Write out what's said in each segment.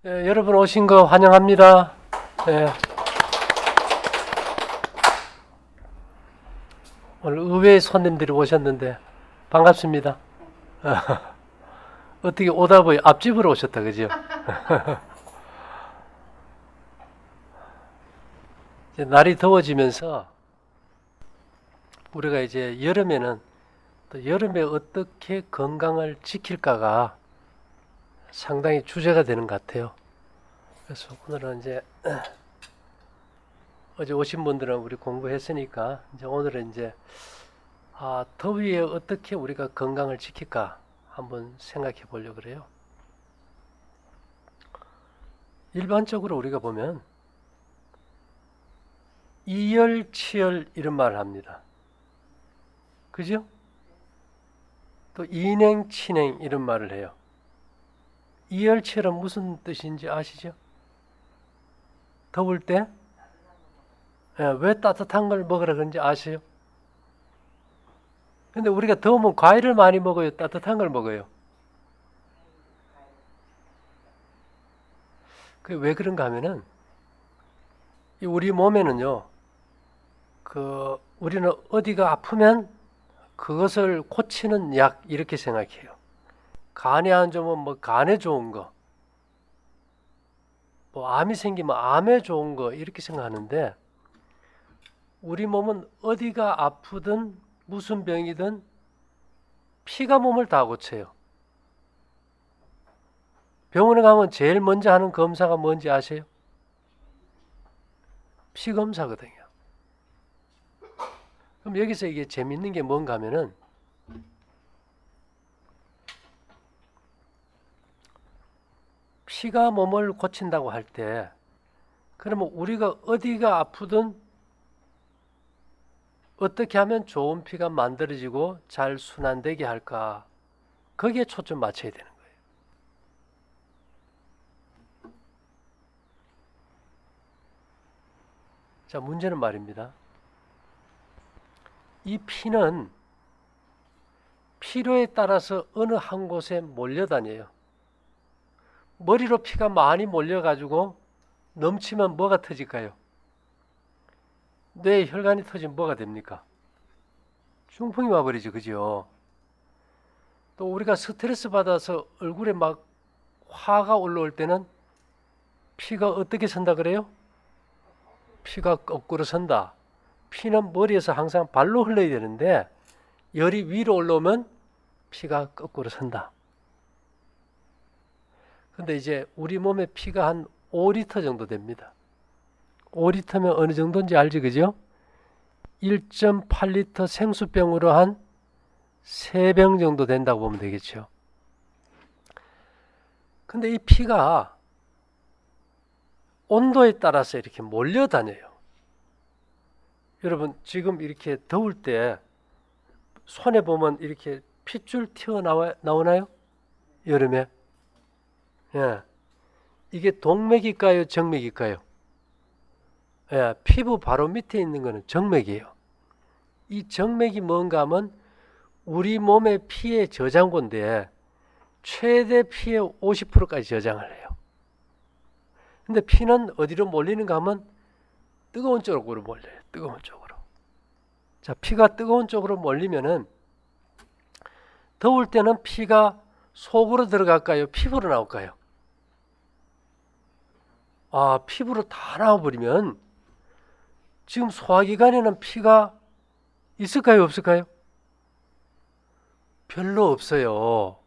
여러분 오신 거 환영합니다. 오늘 의외의 손님들이 오셨는데 반갑습니다. 어떻게 오다 보니 앞집으로 오셨다, 그죠? 이제 날이 더워지면서 우리가 이제 여름에는 또 여름에 어떻게 건강을 지킬까가 상당히 주제가 되는 것 같아요. 그래서 오늘은 이제 어제 오신 분들은 우리 공부했으니까 이제 오늘은 이제 더위에 어떻게 우리가 건강을 지킬까 한번 생각해 보려고 그래요. 일반적으로 우리가 보면 이열치열 이런 말을 합니다. 그죠? 또 인행치냉 이런 말을 해요. 이열치열은 무슨 뜻인지 아시죠? 더울 때 왜 따뜻한 걸 먹으라 그런지 아세요? 근데 우리가 더우면 과일을 많이 먹어요? 따뜻한 걸 먹어요? 그 왜 그런가 하면은 우리 몸에는요, 우리는 어디가 아프면 그것을 고치는 약 이렇게 생각해요. 간이 안 좋으면 뭐 간에 좋은 거, 뭐 암이 생기면 암에 좋은 거 이렇게 생각하는데 우리 몸은 어디가 아프든 무슨 병이든 피가 몸을 다 고쳐요. 병원에 가면 제일 먼저 하는 검사가 뭔지 아세요? 피 검사거든요. 그럼 여기서 이게 재밌는 게 뭔가 하면은 피가 몸을 고친다고 할 때 그러면 우리가 어디가 아프든 어떻게 하면 좋은 피가 만들어지고 잘 순환되게 할까? 거기에 초점 맞춰야 되는 거예요. 자, 문제는 말입니다. 이 피는 필요에 따라서 어느 한 곳에 몰려다녀요. 머리로 피가 많이 몰려가지고 넘치면 뭐가 터질까요? 뇌에 혈관이 터지면 뭐가 됩니까? 중풍이 와버리죠, 그죠? 또 우리가 스트레스 받아서 얼굴에 막 화가 올라올 때는 피가 어떻게 선다 그래요? 피가 거꾸로 선다. 피는 머리에서 항상 발로 흘러야 되는데 열이 위로 올라오면 피가 거꾸로 선다. 근데 이제 우리 몸에 피가 한 5리터 정도 됩니다. 5리터면 어느 정도인지 알지, 그죠? 1.8리터 생수병으로 한 3병 정도 된다고 보면 되겠죠. 근데 이 피가 온도에 따라서 이렇게 몰려다녀요. 여러분, 지금 이렇게 더울 때 손에 보면 이렇게 핏줄 튀어나오나요? 여름에? 예. 이게 동맥일까요? 정맥일까요? 예, 피부 바로 밑에 있는 거는 정맥이에요. 이 정맥이 뭔가 하면 우리 몸의 피의 저장고인데 최대 피의 50%까지 저장을 해요. 근데 피는 어디로 몰리는가 하면 뜨거운 쪽으로 몰려요. 뜨거운 쪽으로. 자, 피가 뜨거운 쪽으로 몰리면은 더울 때는 피가 속으로 들어갈까요? 피부로 나올까요? 피부로 다 나와버리면 지금 소화기관에는 피가 있을까요? 없을까요? 별로 없어요.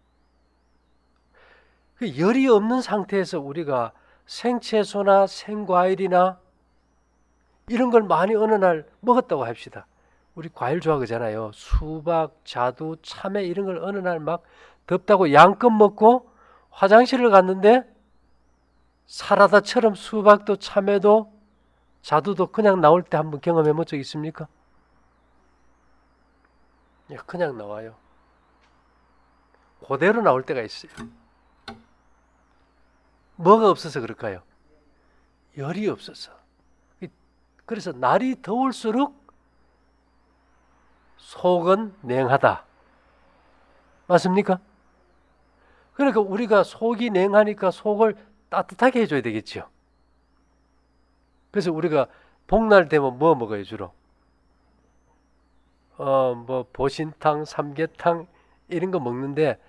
열이 없는 상태에서 우리가 생채소나 생과일이나 이런 걸 많이 어느 날 먹었다고 합시다. 우리 과일 좋아하잖아요. 수박, 자두, 참외 이런 걸 어느 날 막 덥다고 양껏 먹고 화장실을 갔는데 사라다처럼 수박도 참외도 자두도 그냥 나올 때 한번 경험해 본 적 있습니까? 그냥 나와요. 그대로 나올 때가 있어요. 뭐가 없어서 그럴까요? 열이 없어서. 그래서 날이 더울수록 속은 냉하다. 맞습니까? 그러니까 우리가 속이 냉하니까 속을 따뜻하게 해줘야 되겠죠. 그래서 우리가 복날 되면 뭐 먹어요, 주로? 뭐 보신탕, 삼계탕 이런 거 먹는데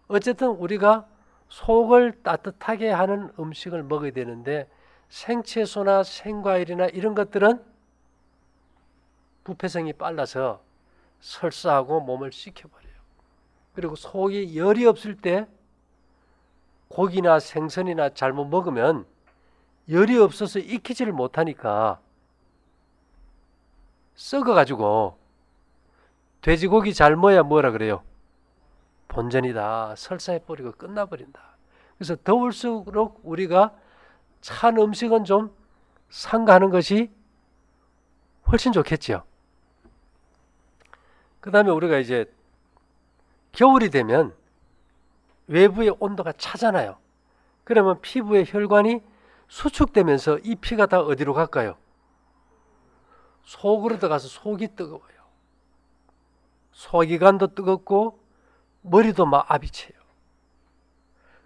어쨌든 우리가 속을 따뜻하게 하는 음식을 먹어야 되는데 생채소나 생과일이나 이런 것들은 부패성이 빨라서 설사하고 몸을 식혀버려요. 그리고 속이 열이 없을 때 고기나 생선이나 잘못 먹으면 열이 없어서 익히지를 못하니까 썩어가지고 돼지고기 잘 먹어야 뭐라 그래요? 본전이다. 설사해버리고 끝나버린다. 그래서 더울수록 우리가 찬 음식은 좀 삼가하는 것이 훨씬 좋겠죠. 그 다음에 우리가 이제 겨울이 되면 외부의 온도가 차잖아요. 그러면 피부의 혈관이 수축되면서 이 피가 다 어디로 갈까요? 속으로 들어가서 속이 뜨거워요. 소기관도 뜨겁고 머리도 막 아비쳐요.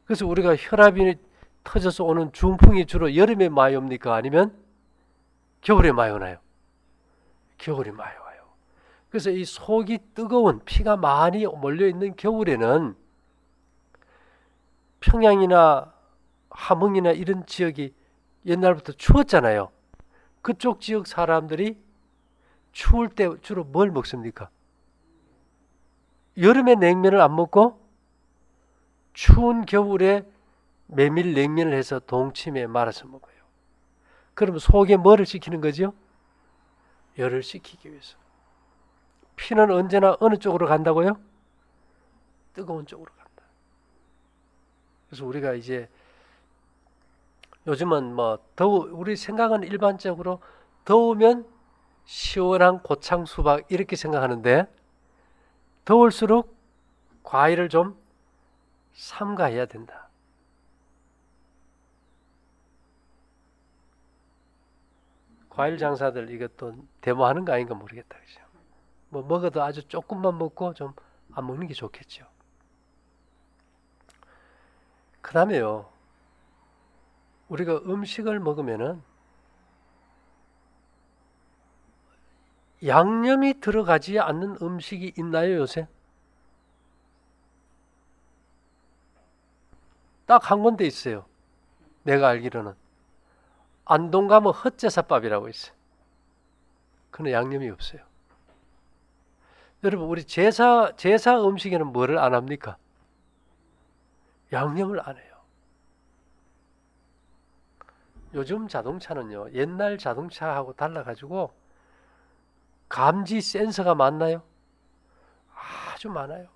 그래서 우리가 혈압이 터져서 오는 중풍이 주로 여름에 많이 옵니까? 아니면 겨울에 많이 오나요? 겨울에 많이 와요. 그래서 이 속이 뜨거운 피가 많이 몰려있는 겨울에는 평양이나 함흥이나 이런 지역이 옛날부터 추웠잖아요. 그쪽 지역 사람들이 추울 때 주로 뭘 먹습니까? 여름에 냉면을 안 먹고 추운 겨울에 메밀 냉면을 해서 동치미에 말아서 먹어요. 그러면 속에 뭐를 식히는 거죠? 열을 식히기 위해서. 피는 언제나 어느 쪽으로 간다고요? 뜨거운 쪽으로 간다. 그래서 우리가 이제 요즘은 뭐 우리 생각은 일반적으로 더우면 시원한 고창 수박 이렇게 생각하는데 더울수록 과일을 좀 삼가해야 된다. 과일 장사들 이것도 데모하는 거 아닌가 모르겠다. 그죠? 뭐 먹어도 아주 조금만 먹고 좀 안 먹는 게 좋겠죠. 그 다음에요. 우리가 음식을 먹으면은 양념이 들어가지 않는 음식이 있나요, 요새? 딱 한 군데 있어요. 내가 알기로는. 안동 가면 헛제사밥이라고 있어요. 그는 양념이 없어요. 여러분, 우리 제사 음식에는 뭐를 안 합니까? 양념을 안 해요. 요즘 자동차는요, 옛날 자동차하고 달라가지고 감지 센서가 많나요? 아주 많아요.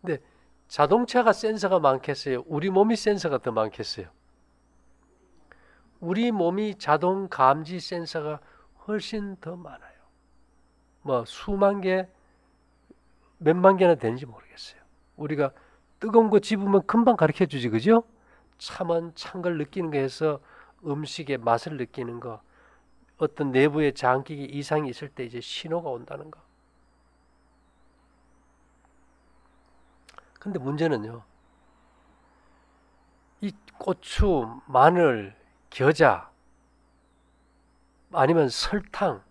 근데 자동차가 센서가 많겠어요? 우리 몸이 센서가 더 많겠어요? 우리 몸이 자동 감지 센서가 훨씬 더 많아요. 뭐 수만 개, 몇만 개나 되는지 모르겠어요. 우리가 뜨거운 거 집으면 금방 가르쳐 주지, 그죠? 찬 걸 느끼는 거 해서 음식의 맛을 느끼는 거, 어떤 내부의 장기기 이상이 있을 때 이제 신호가 온다는 거. 근데 문제는요, 이 고추, 마늘, 겨자, 아니면 설탕,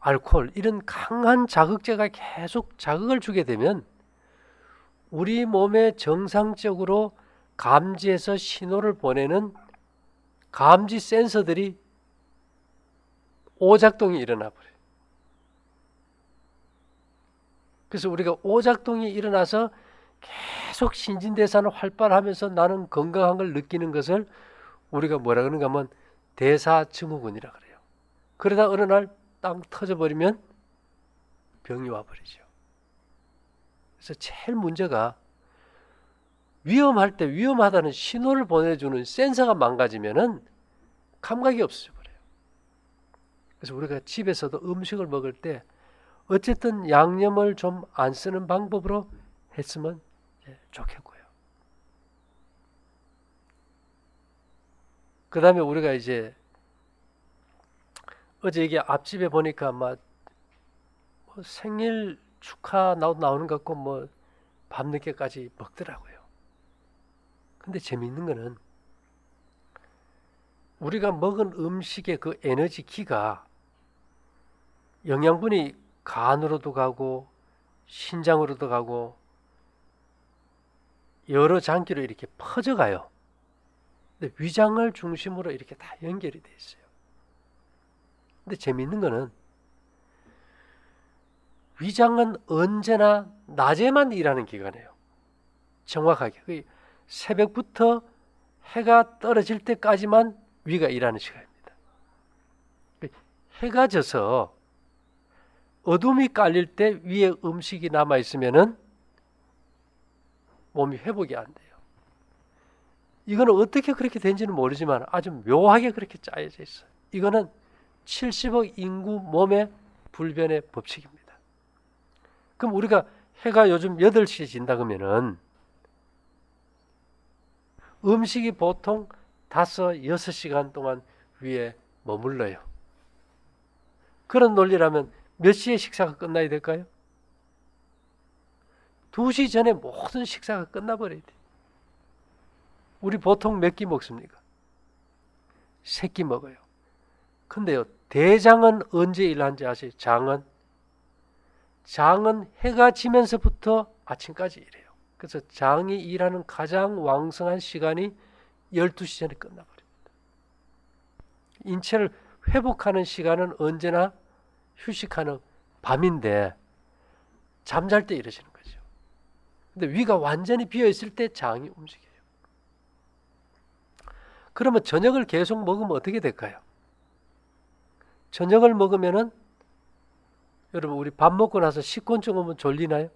알코올 이런 강한 자극제가 계속 자극을 주게 되면 우리 몸에 정상적으로 감지해서 신호를 보내는 감지 센서들이 오작동이 일어나 버려요. 그래서 우리가 오작동이 일어나서 계속 신진대사는 활발하면서 나는 건강한 걸 느끼는 것을 우리가 뭐라 그러는가 하면 대사증후군이라 그래요. 그러다 어느 날 땅 터져버리면 병이 와버리죠. 그래서 제일 문제가 위험할 때 위험하다는 신호를 보내주는 센서가 망가지면은 감각이 없어져 버려요. 그래서 우리가 집에서도 음식을 먹을 때 어쨌든 양념을 좀 안 쓰는 방법으로 했으면 좋겠고요. 그 다음에 우리가 이제 어제 이게 앞집에 보니까 막 생일 축하 나오는 것 같고 뭐 밤늦게까지 먹더라고요. 근데 재미있는 거는 우리가 먹은 음식의 그 에너지 기가 영양분이 간으로도 가고 신장으로도 가고 여러 장기로 이렇게 퍼져가요. 근데 위장을 중심으로 이렇게 다 연결이 돼 있어요. 근데 재미있는 거는 위장은 언제나 낮에만 일하는 기관이에요. 정확하게. 새벽부터 해가 떨어질 때까지만 위가 일하는 시간입니다. 해가 져서 어둠이 깔릴 때 위에 음식이 남아 있으면은 몸이 회복이 안 돼요. 이거는 어떻게 그렇게 된지는 모르지만 아주 묘하게 그렇게 짜여져 있어요. 이거는 70억 인구 몸의 불변의 법칙입니다. 그럼 우리가 해가 요즘 8시에 진다 그러면은 음식이 보통 5, 6시간 동안 위에 머물러요. 그런 논리라면 몇 시에 식사가 끝나야 될까요? 2시 전에 모든 식사가 끝나버려야 돼요. 우리 보통 몇 끼 먹습니까? 3끼 먹어요. 근데요, 대장은 언제 일하는지 아세요? 장은 해가 지면서부터 아침까지 일해요. 그래서 장이 일하는 가장 왕성한 시간이 12시 전에 끝나버립니다. 인체를 회복하는 시간은 언제나 휴식하는 밤인데 잠잘 때 이러시는 거죠. 근데 위가 완전히 비어 있을 때 장이 움직여요. 그러면 저녁을 계속 먹으면 어떻게 될까요? 저녁을 먹으면은 여러분 우리 밥 먹고 나서 식곤증 오면 졸리나요?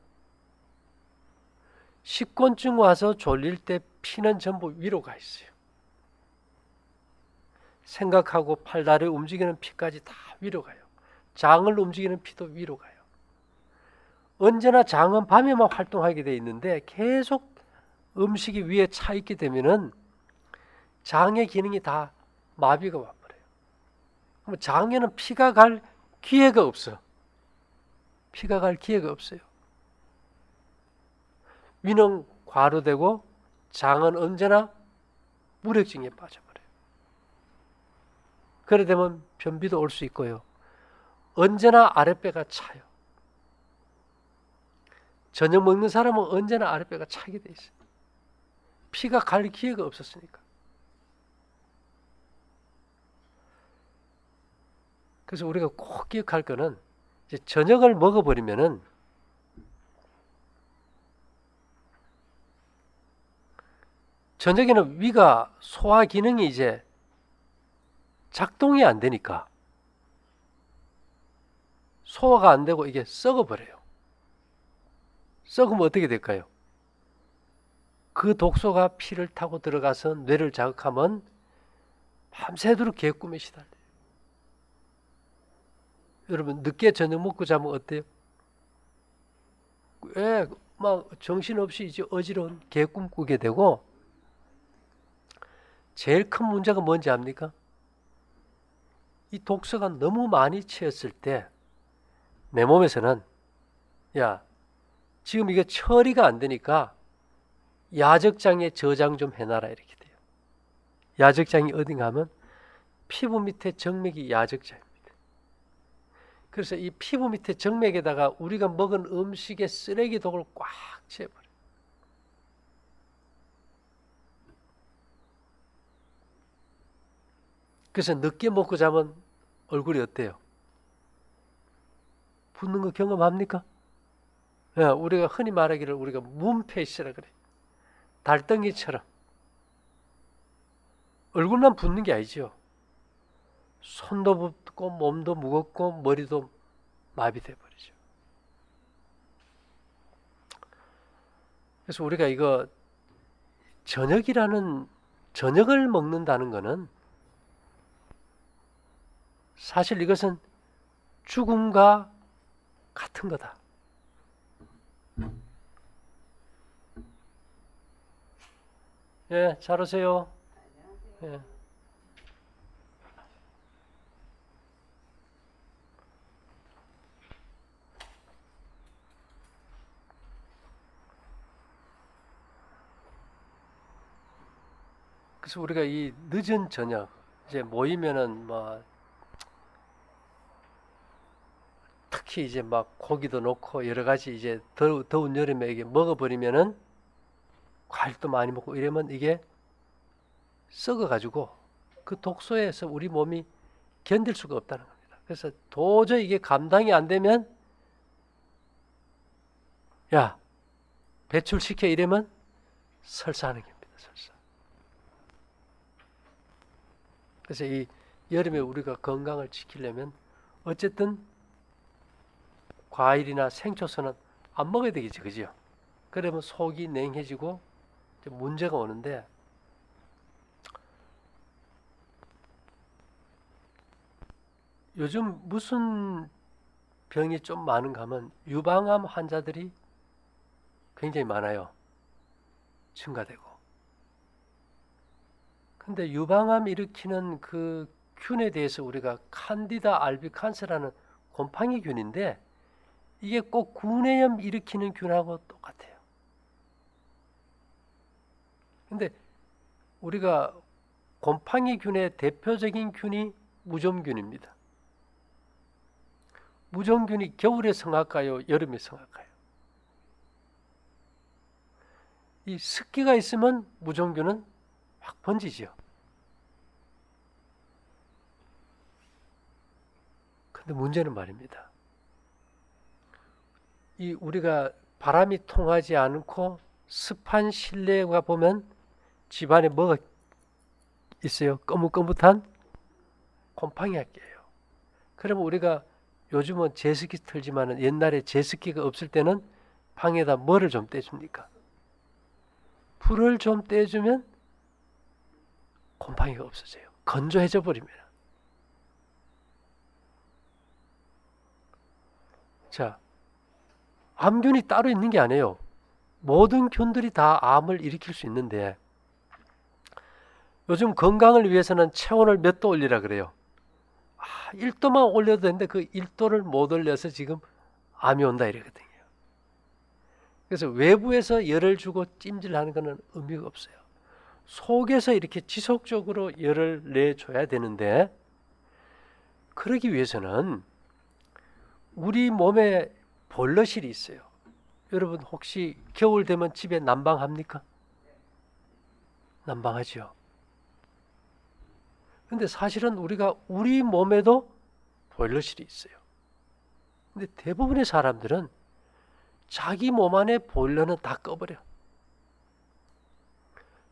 식곤증 와서 졸릴 때 피는 전부 위로 가 있어요. 생각하고 팔다리 움직이는 피까지 다 위로 가요. 장을 움직이는 피도 위로 가요. 언제나 장은 밤에만 활동하게 돼 있는데 계속 음식이 위에 차 있게 되면은 장의 기능이 다 마비가 와버려요. 그럼 장에는 피가 갈 기회가 없어. 피가 갈 기회가 없어요. 위는 과로되고 장은 언제나 무력증에 빠져버려요. 그래 되면 변비도 올 수 있고요. 언제나 아랫배가 차요. 저녁 먹는 사람은 언제나 아랫배가 차게 돼 있어요. 피가 갈 기회가 없었으니까. 그래서 우리가 꼭 기억할 거는 이제 저녁을 먹어버리면은 저녁에는 위가 소화 기능이 이제 작동이 안 되니까 소화가 안 되고 이게 썩어버려요. 썩으면 어떻게 될까요? 그 독소가 피를 타고 들어가서 뇌를 자극하면 밤새도록 개꿈에 시달려요. 여러분 늦게 저녁 먹고 자면 어때요? 막 정신없이 이제 어지러운 개꿈 꾸게 되고 제일 큰 문제가 뭔지 압니까? 이 독소가 너무 많이 채였을 때 내 몸에서는 야 지금 이게 처리가 안 되니까 야적장에 저장 좀 해놔라 이렇게 돼요. 야적장이 어딘가 하면 피부 밑에 정맥이 야적장입니다. 그래서 이 피부 밑에 정맥에다가 우리가 먹은 음식의 쓰레기 독을 꽉 채워버려요. 그래서 늦게 먹고 자면 얼굴이 어때요? 붓는 거 경험합니까? 우리가 흔히 말하기를 우리가 문페이스라 그래. 달덩이처럼. 얼굴만 붓는 게 아니죠. 손도 붓고 몸도 무겁고 머리도 마비돼 버리죠. 그래서 우리가 이거 저녁을 먹는다는 거는 사실 이것은 죽음과 같은 거다. 예, 잘 오세요. 예. 그래서 우리가 이 늦은 저녁 이제 모이면은 뭐 특히 이제 막 고기도 넣고 여러 가지 이제 더운 여름에 이게 먹어버리면은 과일도 많이 먹고 이러면 이게 썩어가지고 그 독소에서 우리 몸이 견딜 수가 없다는 겁니다. 그래서 도저히 이게 감당이 안 되면 야 배출시켜 이러면 설사하는 겁니다. 설사. 그래서 이 여름에 우리가 건강을 지키려면 어쨌든 과일이나 생초선은 안 먹어야 되겠지, 그죠? 그러면 속이 냉해지고 문제가 오는데 요즘 무슨 병이 좀 많은가 하면 유방암 환자들이 굉장히 많아요. 증가되고. 근데 유방암 일으키는 그 균에 대해서 우리가 칸디다 알비칸스라는 곰팡이 균인데 이게 꼭 구내염 일으키는 균하고 똑같아요. 근데 우리가 곰팡이 균의 대표적인 균이 무좀균입니다. 무좀균이 겨울에 성할까요? 여름에 성할까요? 이 습기가 있으면 무좀균은 확 번지죠. 근데 문제는 말입니다. 이 우리가 바람이 통하지 않고 습한 실내가 보면 집안에 뭐가 있어요? 거뭇거뭇한 곰팡이 학기예요. 그러면 우리가 요즘은 제습기 틀지만은 옛날에 제습기가 없을 때는 방에다 뭐를 좀 떼줍니까? 불을 좀 떼주면 곰팡이가 없어져요. 건조해져 버립니다. 자, 암균이 따로 있는 게 아니에요. 모든 균들이 다 암을 일으킬 수 있는데 요즘 건강을 위해서는 체온을 몇 도 올리라 그래요. 1도만 올려도 되는데 그 1도를 못 올려서 지금 암이 온다 이러거든요. 그래서 외부에서 열을 주고 찜질하는 것은 의미가 없어요. 속에서 이렇게 지속적으로 열을 내줘야 되는데 그러기 위해서는 우리 몸에 보일러실이 있어요. 여러분 혹시 겨울 되면 집에 난방합니까? 난방하죠. 근데 사실은 우리가 우리 몸에도 보일러실이 있어요. 근데 대부분의 사람들은 자기 몸 안에 보일러는 다 꺼버려.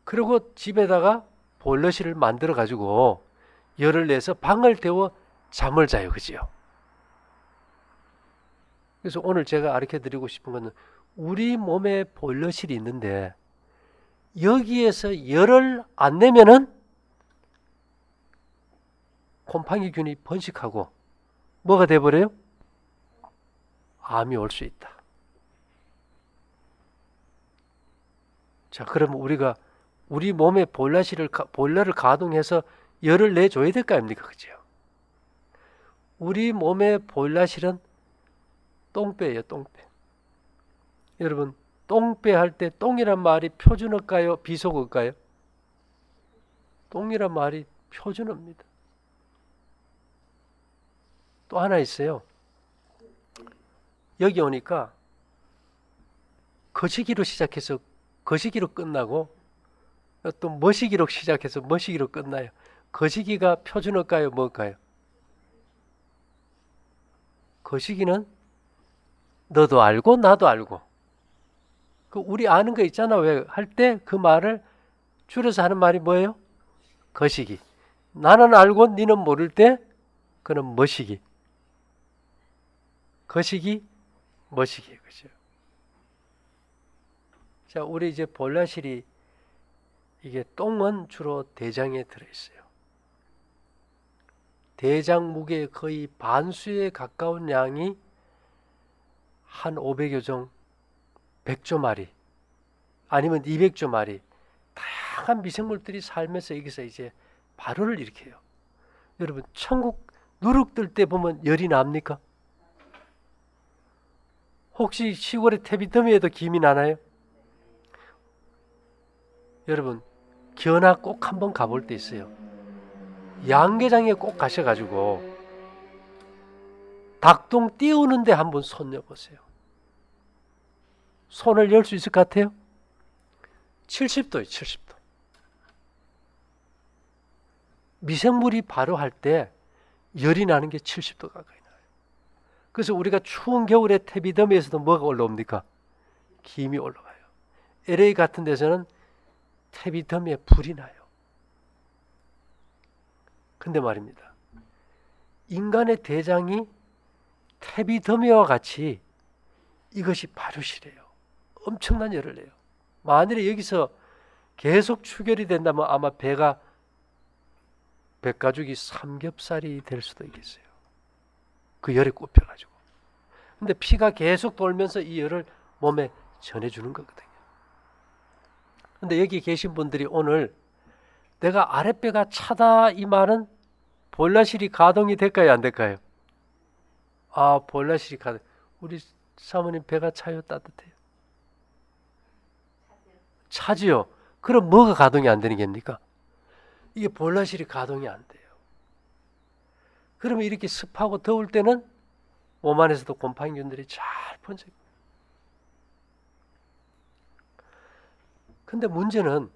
그리고 집에다가 보일러실을 만들어 가지고 열을 내서 방을 데워 잠을 자요. 그지요? 그래서 오늘 제가 가르쳐 드리고 싶은 것은 우리 몸에 보일러실이 있는데 여기에서 열을 안 내면은 곰팡이균이 번식하고 뭐가 돼버려요? 암이 올 수 있다. 자, 그러면 우리가 우리 몸의 보일러를 가동해서 열을 내줘야 될 거 아닙니까? 그죠? 우리 몸의 보일러실은 똥배예요, 똥배. 여러분, 똥배 할 때 똥이란 말이 표준어일까요? 비속어일까요? 똥이란 말이 표준어입니다. 또 하나 있어요. 여기 오니까 거시기로 시작해서 거시기로 끝나고 또 머시기로 시작해서 머시기로 끝나요. 거시기가 표준어일까요? 뭘까요? 거시기는 너도 알고 나도 알고 그 우리 아는 거 있잖아. 왜 할 때 그 말을 줄여서 하는 말이 뭐예요? 거시기. 나는 알고 니는 모를 때 그는 머시기. 거시기, 머시기. 그죠? 자, 우리 이제 볼라실이 이게 똥은 주로 대장에 들어있어요. 대장 무게의 거의 반수에 가까운 양이 한 500여 종, 100조 마리, 아니면 200조 마리, 다양한 미생물들이 살면서 여기서 이제 발효를 일으켜요. 여러분, 천국 누룩 뜰 때 보면 열이 납니까? 혹시 시골의 태비더미에도 김이 나나요? 여러분, 견학 꼭 한번 가볼 때 있어요. 양계장에 꼭 가셔가지고 닭똥 띄우는데 한번 손 넣어보세요. 손을 열 수 있을 것 같아요? 70도예요, 70도. 미생물이 바로 할 때 열이 나는 게 70도 가까이 나요. 그래서 우리가 추운 겨울에 태비더미에서도 뭐가 올라옵니까? 김이 올라가요. LA 같은 데서는 태비더미에 불이 나요. 근데 말입니다. 인간의 대장이 태비더미와 같이 이것이 발효시래요. 엄청난 열을 내요. 만일에 여기서 계속 추결이 된다면 아마 백가죽이 삼겹살이 될 수도 있겠어요. 그 열에 꼽혀가지고. 근데 피가 계속 돌면서 이 열을 몸에 전해주는 거거든요. 근데 여기 계신 분들이 오늘 내가 아랫배가 차다 이 말은 볼라실이 가동이 될까요, 안 될까요? 아, 볼라실이 가동. 우리 사모님 배가 차요, 따뜻해요? 차지요. 그럼 뭐가 가동이 안 되는 겁니까? 이게 볼라실이 가동이 안 돼요. 그러면 이렇게 습하고 더울 때는 몸 안에서도 곰팡이균들이 잘 번져요. 근데 문제는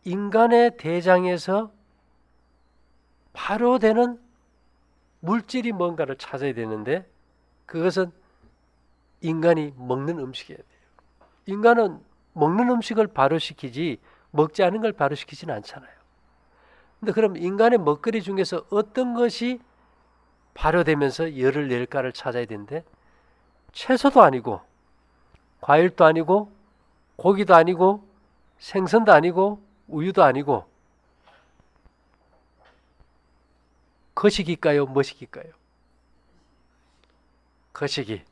인간의 대장에서 발효되는 물질이 뭔가를 찾아야 되는데 그것은 인간이 먹는 음식이어야 돼요. 인간은 먹는 음식을 발효시키지 먹지 않은 걸 발효시키지는 않잖아요. 근데 그럼 인간의 먹거리 중에서 어떤 것이 발효되면서 열을 낼까를 찾아야 되는데 채소도 아니고 과일도 아니고 고기도 아니고 생선도 아니고 우유도 아니고 거식일까요? 뭐식일까요? 거식이.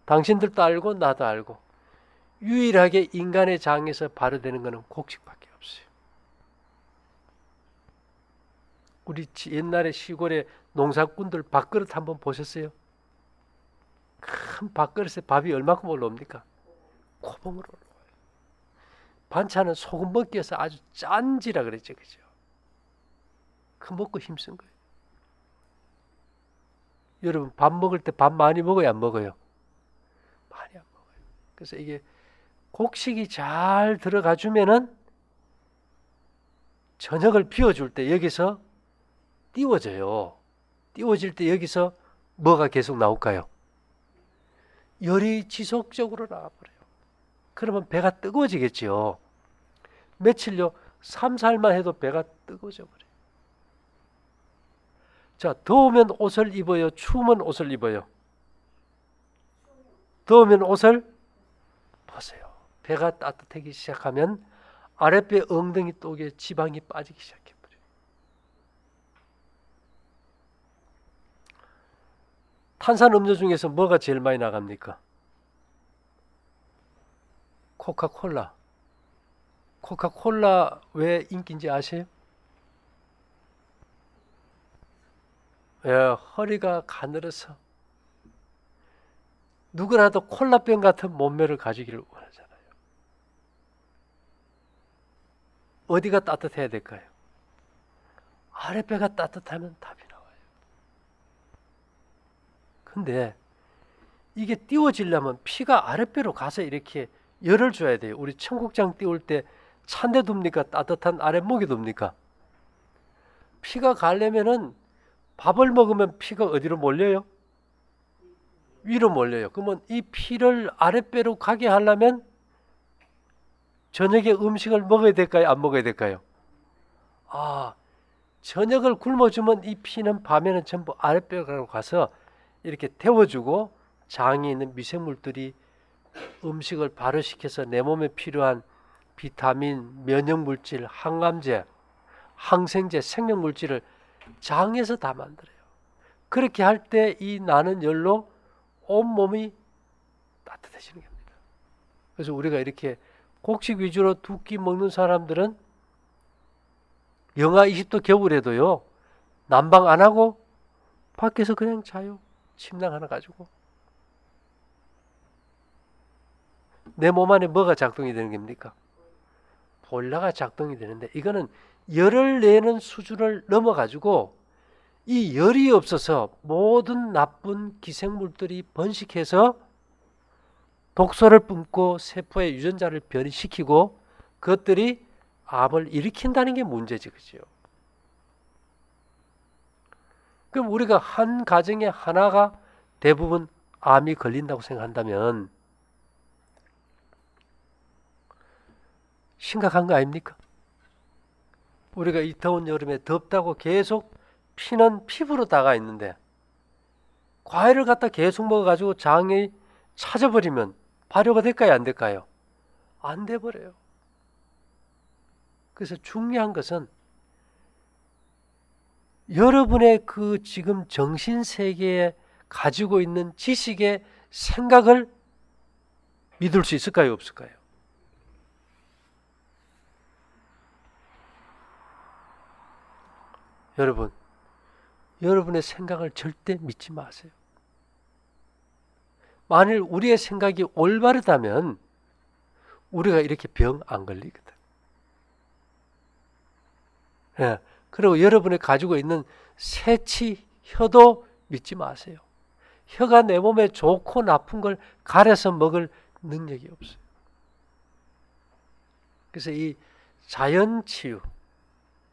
당신들도 알고 나도 알고 유일하게 인간의 장에서 발효되는 것은 곡식밖에 없어요. 우리 옛날에 시골에 농사꾼들 밥그릇 한번 보셨어요? 큰 밥그릇에 밥이 얼마큼 올라옵니까? 코봉으로 올라와요. 반찬은 소금 먹기에서 아주 짠지라 그랬죠, 그죠? 그 먹고 힘쓴 거예요. 여러분 밥 먹을 때 밥 많이 먹어요, 안 먹어요? 많이 안 먹어요. 그래서 이게 곡식이 잘 들어가 주면은 저녁을 비워줄 때 여기서 띄워져요. 띄워질 때 여기서 뭐가 계속 나올까요? 열이 지속적으로 나와버려요. 그러면 배가 뜨거워지겠죠. 며칠요, 3, 4일만 해도 배가 뜨거워져 버려요. 자, 더우면 옷을 입어요? 추우면 옷을 입어요? 더우면 옷을 벗어요. 배가 따뜻하기 시작하면 아랫배 엉덩이 쪽에 지방이 빠지기 시작해버려요. 탄산음료 중에서 뭐가 제일 많이 나갑니까? 코카콜라. 코카콜라 왜 인기인지 아세요? 예, 허리가 가늘어서 누구라도 콜라병 같은 몸매를 가지기를 원하잖아요. 어디가 따뜻해야 될까요? 아랫배가 따뜻하면 답이 나와요. 근데 이게 띄워지려면 피가 아랫배로 가서 이렇게 열을 줘야 돼요. 우리 청국장 띄울 때 찬데 둡니까? 따뜻한 아랫목에 둡니까? 피가 가려면은 밥을 먹으면 피가 어디로 몰려요? 위로 몰려요. 그러면 이 피를 아랫배로 가게 하려면 저녁에 음식을 먹어야 될까요? 안 먹어야 될까요? 아, 저녁을 굶어주면 이 피는 밤에는 전부 아랫배로 가서 이렇게 데워주고 장에 있는 미생물들이 음식을 발효시켜서 내 몸에 필요한 비타민, 면역물질, 항암제, 항생제, 생명물질을 장에서 다 만들어요. 그렇게 할 때 이 나는 열로 온몸이 따뜻해지는 겁니다. 그래서 우리가 이렇게 곡식 위주로 두 끼 먹는 사람들은 영하 20도 겨울에도요, 난방 안 하고 밖에서 그냥 자요. 침낭 하나 가지고. 내 몸 안에 뭐가 작동이 되는 겁니까? 보일러가 작동이 되는데 이거는 열을 내는 수준을 넘어가지고 이 열이 없어서 모든 나쁜 기생물들이 번식해서 독소를 뿜고 세포의 유전자를 변이시키고 그것들이 암을 일으킨다는 게 문제지, 그죠? 그럼 우리가 한 가정에 하나가 대부분 암이 걸린다고 생각한다면 심각한 거 아닙니까? 우리가 이 더운 여름에 덥다고 계속 피는 피부로 다가 있는데 과일을 갖다 계속 먹어가지고 장이 차져버리면 발효가 될까요? 안 될까요? 안 돼버려요. 그래서 중요한 것은 여러분의 그 지금 정신세계에 가지고 있는 지식의 생각을 믿을 수 있을까요? 없을까요? 여러분, 여러분의 생각을 절대 믿지 마세요. 만일 우리의 생각이 올바르다면 우리가 이렇게 병 안 걸리거든. 예, 그리고 여러분이 가지고 있는 새치, 혀도 믿지 마세요. 혀가 내 몸에 좋고 나쁜 걸 가려서 먹을 능력이 없어요. 그래서 이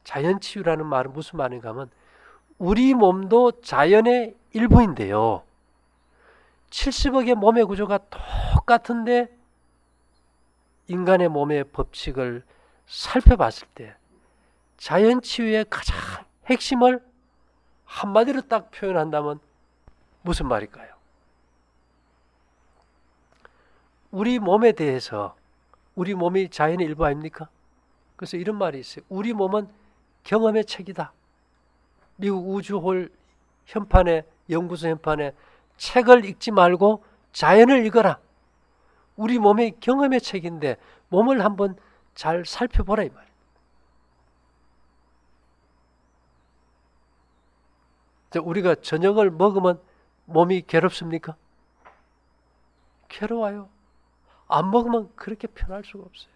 자연치유라는 말은 무슨 말인가 하면 우리 몸도 자연의 일부인데요. 70억의 몸의 구조가 똑같은데 인간의 몸의 법칙을 살펴봤을 때 자연치유의 가장 핵심을 한마디로 딱 표현한다면 무슨 말일까요? 우리 몸에 대해서 우리 몸이 자연의 일부 아닙니까? 그래서 이런 말이 있어요. 우리 몸은 경험의 책이다. 미국 우주홀 현판에 연구소 현판에 책을 읽지 말고 자연을 읽어라. 우리 몸이 경험의 책인데 몸을 한번 잘 살펴보라 이 말이에요. 우리가 저녁을 먹으면 몸이 괴롭습니까? 괴로워요. 안 먹으면 그렇게 편할 수가 없어요.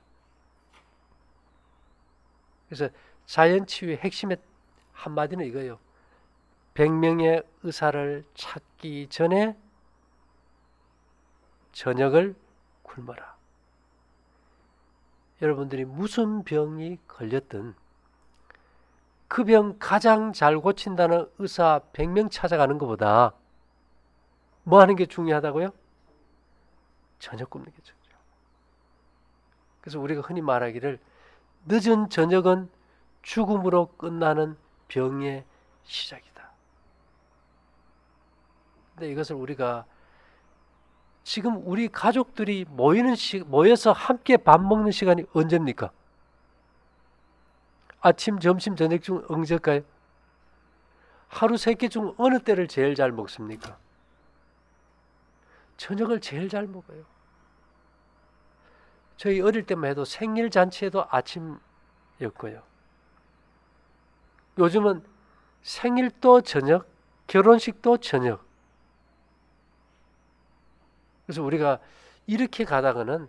그래서 자연치유의 핵심의 한마디는 이거예요. 100명의 의사를 찾기 전에 저녁을 굶어라. 여러분들이 무슨 병이 걸렸든 그 병 가장 잘 고친다는 의사 100명 찾아가는 것보다 뭐 하는 게 중요하다고요? 저녁 굶는 게 중요해요. 그래서 우리가 흔히 말하기를 늦은 저녁은 죽음으로 끝나는 병의 시작이다. 근데 이것을 우리가 지금 우리 가족들이 모여서 함께 밥 먹는 시간이 언제입니까? 아침, 점심, 저녁 중 언제일까요? 하루 3끼 중 어느 때를 제일 잘 먹습니까? 저녁을 제일 잘 먹어요. 저희 어릴 때만 해도 생일 잔치에도 아침이었고요. 요즘은 생일도 저녁, 결혼식도 저녁. 그래서 우리가 이렇게 가다가는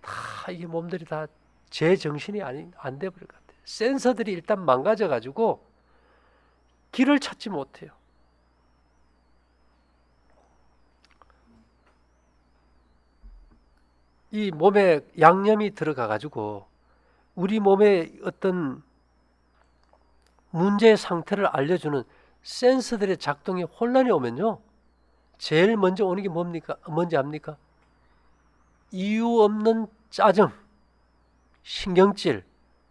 다 이게 몸들이 다 제 정신이 안 돼버릴 것 같아요. 센서들이 일단 망가져가지고 길을 찾지 못해요. 이 몸에 양념이 들어가가지고 우리 몸의 어떤 문제의 상태를 알려주는 센서들의 작동에 혼란이 오면요. 제일 먼저 오는 게 뭔지 압니까? 이유 없는 짜증, 신경질,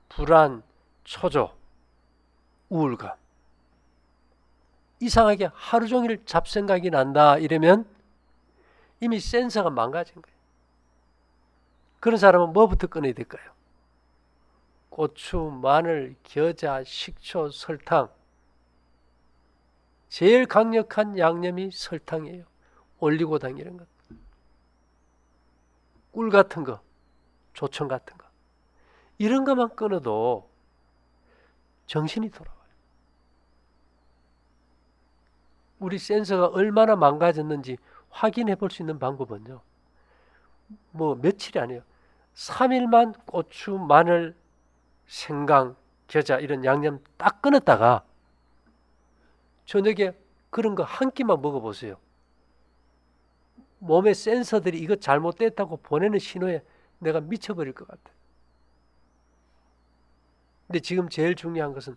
불안, 초조, 우울감. 이상하게 하루 종일 잡생각이 난다 이러면 이미 센서가 망가진 거예요. 그런 사람은 뭐부터 끊어야 될까요? 고추, 마늘, 겨자, 식초, 설탕. 제일 강력한 양념이 설탕이에요. 올리고당 이런 것. 꿀 같은 거, 조청 같은 거. 이런 것만 끊어도 정신이 돌아와요. 우리 센서가 얼마나 망가졌는지 확인해 볼 수 있는 방법은요. 뭐 며칠이 아니에요. 3일만 고추, 마늘, 생강, 겨자 이런 양념 딱 끊었다가 저녁에 그런 거 한 끼만 먹어보세요. 몸의 센서들이 이거 잘못됐다고 보내는 신호에 내가 미쳐버릴 것 같아. 근데 지금 제일 중요한 것은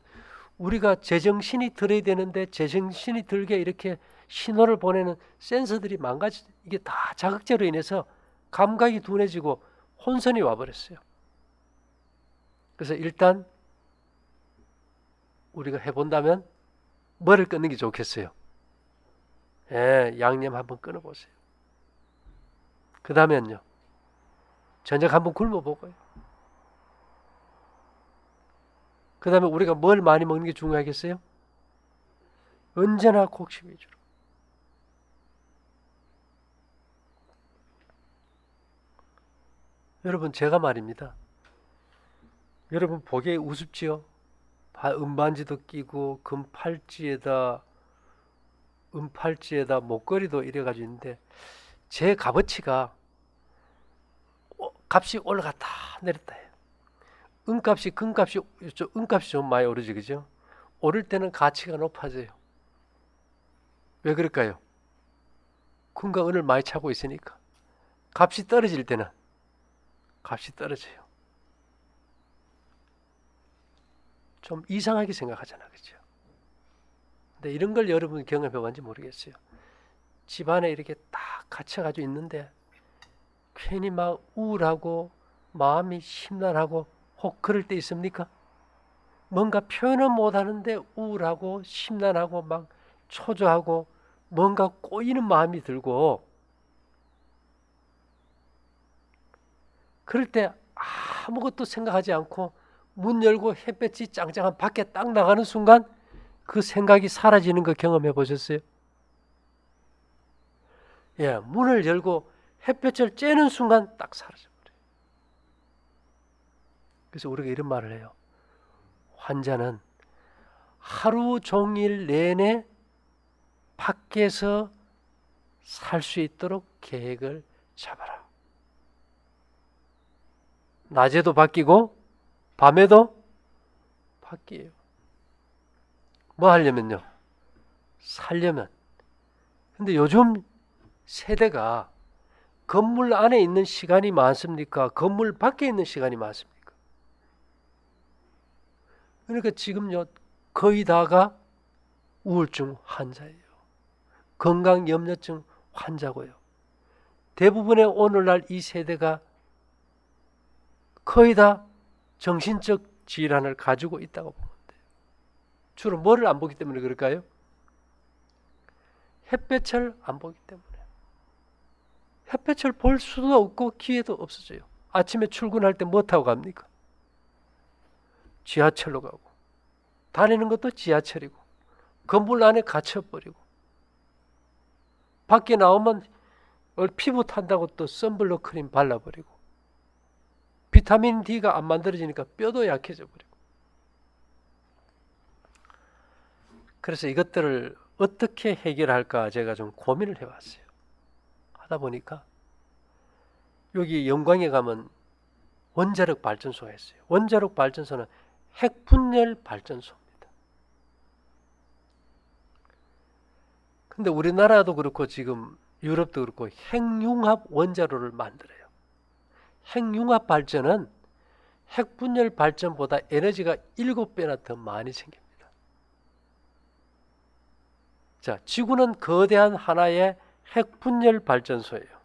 우리가 제정신이 들어야 되는데 제정신이 들게 이렇게 신호를 보내는 센서들이 망가지, 이게 다 자극제로 인해서 감각이 둔해지고 혼선이 와버렸어요. 그래서 일단 우리가 해본다면 뭐를 끊는 게 좋겠어요? 예, 양념 한번 끊어보세요. 그 다음엔요, 저녁 한번 굶어보고요. 그 다음에 우리가 뭘 많이 먹는 게 중요하겠어요? 언제나 곡식 위주로. 여러분, 제가 말입니다. 여러분 보기에 우습지요? 은반지도 끼고 은팔찌에다 목걸이도 이래가지고 있는데 제 값어치가 값이 올라갔다 내렸다 해요. 은값이 좀 많이 오르지, 그죠? 오를 때는 가치가 높아져요. 왜 그럴까요? 금과 은을 많이 차고 있으니까. 값이 떨어질 때는 값이 떨어져요. 좀 이상하게 생각하잖아, 그죠? 근데 이런 걸 여러분 경험해 봤는지 모르겠어요. 집안에 이렇게 딱 갇혀가지고 있는데 괜히 막 우울하고 마음이 심란하고 혹 그럴 때 있습니까? 뭔가 표현은 못하는데 우울하고 심란하고 막 초조하고 뭔가 꼬이는 마음이 들고 그럴 때 아무것도 생각하지 않고 문 열고 햇볕이 짱짱한 밖에 딱 나가는 순간 그 생각이 사라지는 거 경험해 보셨어요? 예, 문을 열고 햇볕을 쬐는 순간 딱 사라져버려요. 그래서 우리가 이런 말을 해요. 환자는 하루 종일 내내 밖에서 살 수 있도록 계획을 잡아라. 낮에도 바뀌고 밤에도 바뀌어요. 뭐 하려면요? 살려면. 근데 요즘 세대가 건물 안에 있는 시간이 많습니까? 건물 밖에 있는 시간이 많습니까? 그러니까 지금요, 거의 다가 우울증 환자예요. 건강염려증 환자고요. 대부분의 오늘날 이 세대가 거의 다 정신적 질환을 가지고 있다고 보면 돼요. 주로 뭐를 안 보기 때문에 그럴까요? 햇볕을 안 보기 때문에. 햇볕을 볼 수도 없고 기회도 없어져요. 아침에 출근할 때 뭐 타고 갑니까? 지하철로 가고 다니는 것도 지하철이고 건물 안에 갇혀버리고 밖에 나오면 피부 탄다고 또 선블록 크림 발라버리고 비타민 D가 안 만들어지니까 뼈도 약해져 버리고. 그래서 이것들을 어떻게 해결할까 제가 좀 고민을 해봤어요. 하다 보니까 여기 영광에 가면 원자력 발전소가 있어요. 원자력 발전소는 핵분열 발전소입니다. 근데 우리나라도 그렇고 지금 유럽도 그렇고 핵융합 원자로를 만들어요. 핵융합 발전은 핵분열 발전보다 에너지가 7배나 더 많이 생깁니다. 자, 지구는 거대한 하나의 핵분열 발전소예요.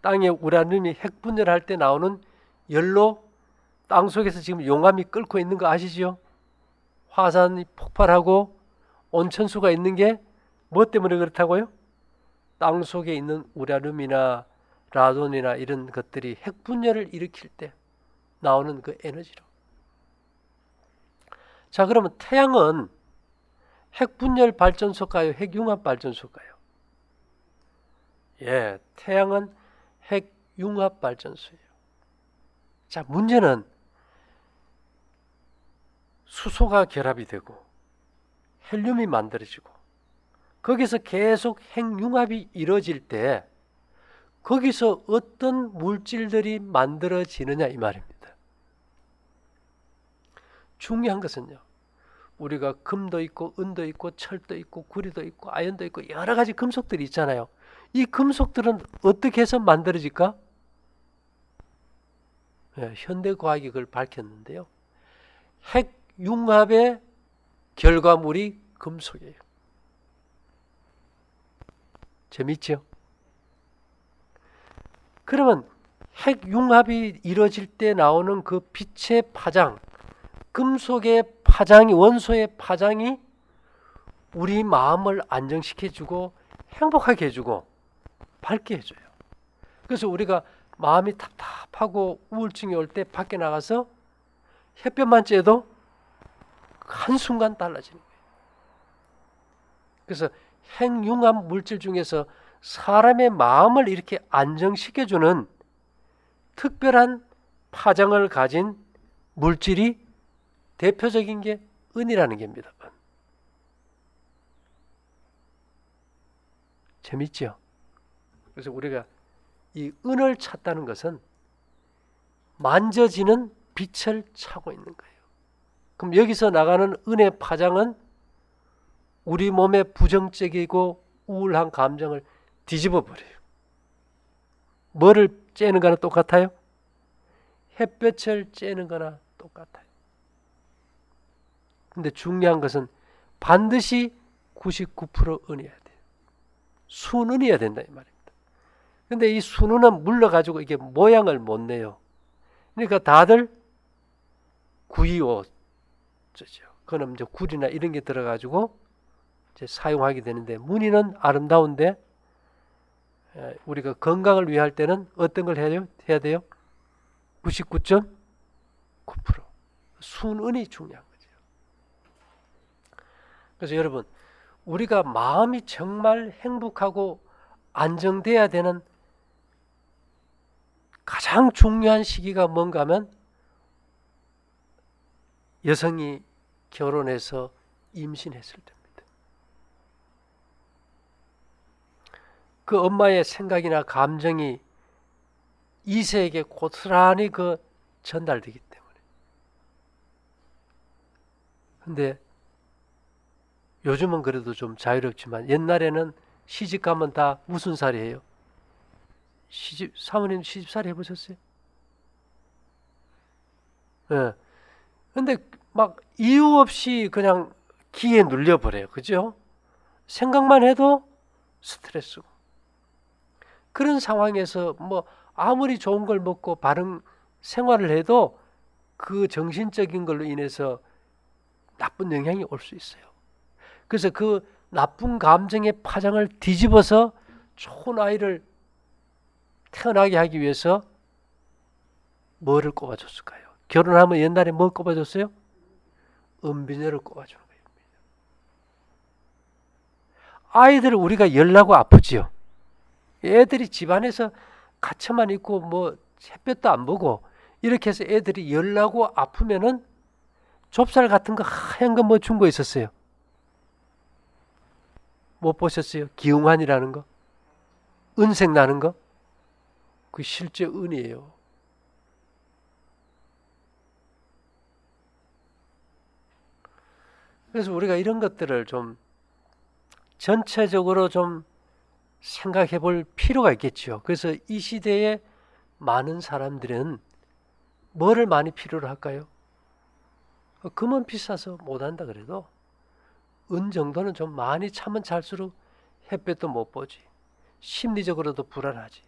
땅에 우라늄이 핵분열할 때 나오는 열로 땅 속에서 지금 용암이 끓고 있는 거 아시죠? 화산이 폭발하고 온천수가 있는 게 뭐 때문에 그렇다고요? 땅 속에 있는 우라늄이나 라돈이나 이런 것들이 핵분열을 일으킬 때 나오는 그 에너지로. 자, 그러면 태양은 핵분열 발전소일까요? 핵융합 발전소일까요? 예, 태양은 핵융합 발전소예요. 자, 문제는 수소가 결합이 되고 헬륨이 만들어지고 거기서 계속 핵융합이 이루어질 때 거기서 어떤 물질들이 만들어지느냐 이 말입니다. 중요한 것은요, 우리가 금도 있고 은도 있고 철도 있고 구리도 있고 아연도 있고 여러 가지 금속들이 있잖아요. 이 금속들은 어떻게 해서 만들어질까? 현대 과학이 그걸 밝혔는데요. 핵융합의 결과물이 금속이에요. 재밌죠? 그러면 핵융합이 이루어질 때 나오는 그 빛의 파장, 금속의 파장이, 원소의 파장이 우리 마음을 안정시켜주고 행복하게 해주고 밝게 해줘요. 그래서 우리가 마음이 답답하고 우울증이 올 때 밖에 나가서 햇볕만 쬐도 한순간 달라지는 거예요. 그래서 핵융합 물질 중에서 사람의 마음을 이렇게 안정시켜주는 특별한 파장을 가진 물질이 대표적인 게 은이라는 겁니다. 재밌죠? 그래서 우리가 이 은을 찾다는 것은 만져지는 빛을 찾고 있는 거예요. 그럼 여기서 나가는 은의 파장은 우리 몸의 부정적이고 우울한 감정을 뒤집어 버려요. 뭐를 쬐는 거나 똑같아요? 햇볕을 쬐는 거나 똑같아요. 근데 중요한 것은 반드시 99% 은이어야 돼요. 순은이어야 된다 이 말입니다. 근데 이 순은은 물러가지고 이게 모양을 못 내요. 그러니까 다들 925죠. 그건 이제 굴이나 이런 게 들어가지고 이제 사용하게 되는데, 무늬는 아름다운데 우리가 건강을 위할 때는 어떤 걸 해야 돼요? 99.9% 순은이 중요한 거죠. 그래서 여러분, 우리가 마음이 정말 행복하고 안정돼야 되는 가장 중요한 시기가 뭔가 하면 여성이 결혼해서 임신했을 때입니다. 그 엄마의 생각이나 감정이 이세에게 고스란히 그 전달되기 때문에. 근데 요즘은 그래도 좀 자유롭지만 옛날에는 시집가면 다 무슨 살이에요? 사모님 시집살이 해보셨어요? 예. 근데 막 이유 없이 그냥 기에 눌려버려요. 그죠? 생각만 해도 스트레스고. 그런 상황에서 뭐 아무리 좋은 걸 먹고 바른 생활을 해도 그 정신적인 걸로 인해서 나쁜 영향이 올 수 있어요. 그래서 그 나쁜 감정의 파장을 뒤집어서 좋은 아이를 태어나게 하기 위해서 뭐를 꼽아줬을까요? 결혼하면 옛날에 뭐 꼽아줬어요? 은비녀를 꼽아주는 거예요. 아이들을 우리가 열나고 아프지요. 애들이 집안에서 갇혀만 있고 뭐 햇볕도 안 보고 이렇게 해서 애들이 열나고 아프면은 좁쌀 같은 거 하얀 거 뭐 준 거 있었어요? 못 보셨어요? 기웅환이라는 거? 은색 나는 거? 그 실제 은이에요. 그래서 우리가 이런 것들을 좀 전체적으로 좀 생각해 볼 필요가 있겠죠. 그래서 이 시대에 많은 사람들은 뭐를 많이 필요로 할까요? 금은 비싸서 못한다 그래도 은 정도는 좀 많이 차면 잘수록 햇볕도 못 보지. 심리적으로도 불안하지.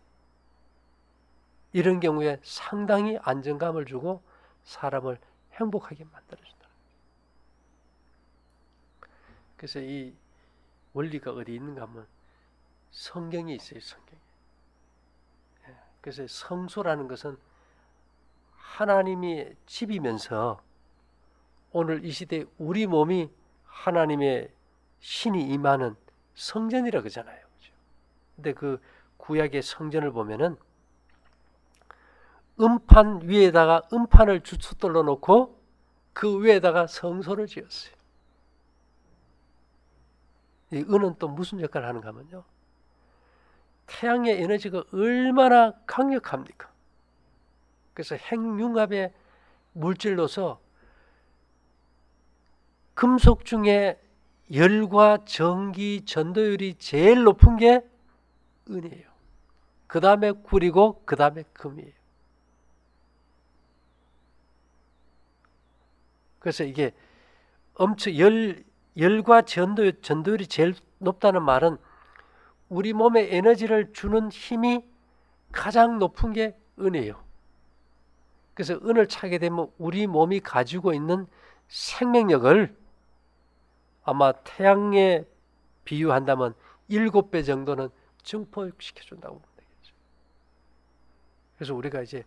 이런 경우에 상당히 안정감을 주고 사람을 행복하게 만들어준다. 그래서 이 원리가 어디 있는가 하면 성경에 있어요. 성경에. 그래서 성소라는 것은 하나님이 집이면서 오늘 이 시대 우리 몸이 하나님의 신이 임하는 성전이라 그러잖아요. 근데 그 구약의 성전을 보면은 음판 위에다가 음판을 주춧돌로 놓고 그 위에다가 성소를 지었어요. 이 은은 또 무슨 역할을 하는가 하면요. 태양의 에너지가 얼마나 강력합니까? 그래서 핵융합의 물질로서 금속 중에 열과 전기, 전도율이 제일 높은 게 은이에요. 그 다음에 구리고 그 다음에 금이에요. 그래서 이게 엄청 열과 전도율이 제일 높다는 말은 우리 몸에 에너지를 주는 힘이 가장 높은 게 은이에요. 그래서 은을 차게 되면 우리 몸이 가지고 있는 생명력을 아마 태양에 비유한다면 7배 정도는 증폭시켜준다고 보면 되겠죠. 그래서 우리가 이제